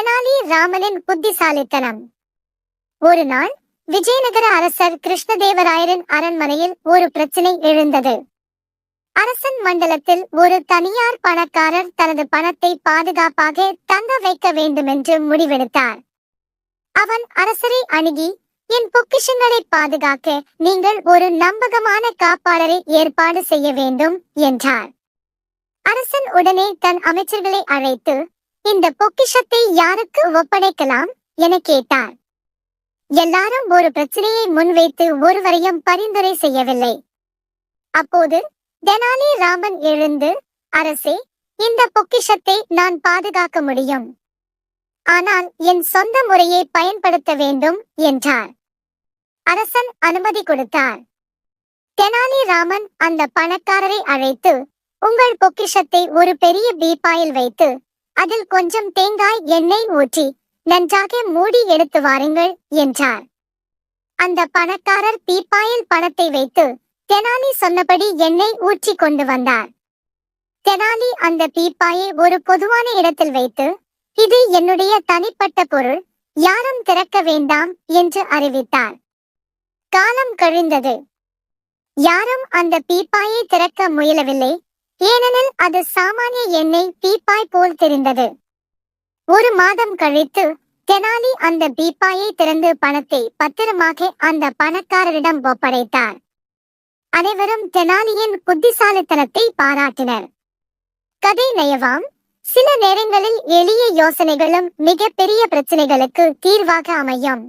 தெனாலி ராமனின் புத்திசாலித்தனம். ஒரு நாள் விஜயநகர அரசர் கிருஷ்ணதேவராயரின் அரண்மனையில் ஒரு பிரச்சனை எழுந்தது. அரசன் மண்டலத்தில் ஒரு தனியார் பணக்காரர் தனது பணத்தை பாதுகாப்பாக தங்க வைக்க வேண்டுமென்று முடிவெடுத்தார். அவன் அரசரை அணுகி, என் பொக்கிஷங்களை பாதுகாக்க நீங்கள் ஒரு நம்பகமான காப்பாளரை ஏற்பாடு செய்ய வேண்டும் என்றார். அரசன் உடனே தன் அமைச்சர்களை அழைத்து, இந்த பொக்கிஷத்தை யாருக்கு ஒப்படைக்கலாம் என கேட்டார். எல்லாரும் ஒரு பிரச்சனையை முன்வைத்து ஒருவரையும் பரிந்துரை செய்யவில்லை. அப்போது தெனாலி ராமன் எழுந்து, அரசே, இந்த பொக்கிஷத்தை நான் பாதுகாக்க முடியும், ஆனால் என் சொந்த முறையை பயன்படுத்த வேண்டும் என்றார். அரசன் அனுமதி கொடுத்தார். தெனாலி ராமன் அந்த பணக்காரரை அழைத்து, உங்கள் பொக்கிஷத்தை ஒரு பெரிய பீப்பாயில் வைத்து அதில் கொஞ்சம் தேங்காய் எண்ணெய் ஊற்றி நன்றாக மூடி எடுத்து வாருங்கள் என்றார். அந்த பணக்காரர் பீப்பாயில் பணத்தை வைத்து தெனாலி சொன்னபடி எண்ணெய் ஊற்றி கொண்டு வந்தார். தெனாலி அந்த பீப்பாயை ஒரு பொதுவான இடத்தில் வைத்து, இது என்னுடைய தனிப்பட்ட பொருள், யாரும் திறக்க வேண்டாம் என்று அறிவித்தார். காலம் கழிந்தது. யாரும் அந்த பீப்பாயை திறக்க முயலவில்லை, ஏனெனில் அது சாமானிய எண்ணெய் பீப்பாய் போல் தெரிந்தது. ஒரு மாதம் கழித்து தெனாலி அந்த பீப்பாயை திறந்து பணத்தை பத்திரமாக அந்த பணக்காரரிடம் ஒப்படைத்தார். அனைவரும் தெனாலியின் புத்திசாலித்தனத்தை பாராட்டினர். கதை நயவாம். சில நேரங்களில் எளிய யோசனைகளும் மிக பெரிய பிரச்சனைகளுக்கு தீர்வாக அமையும்.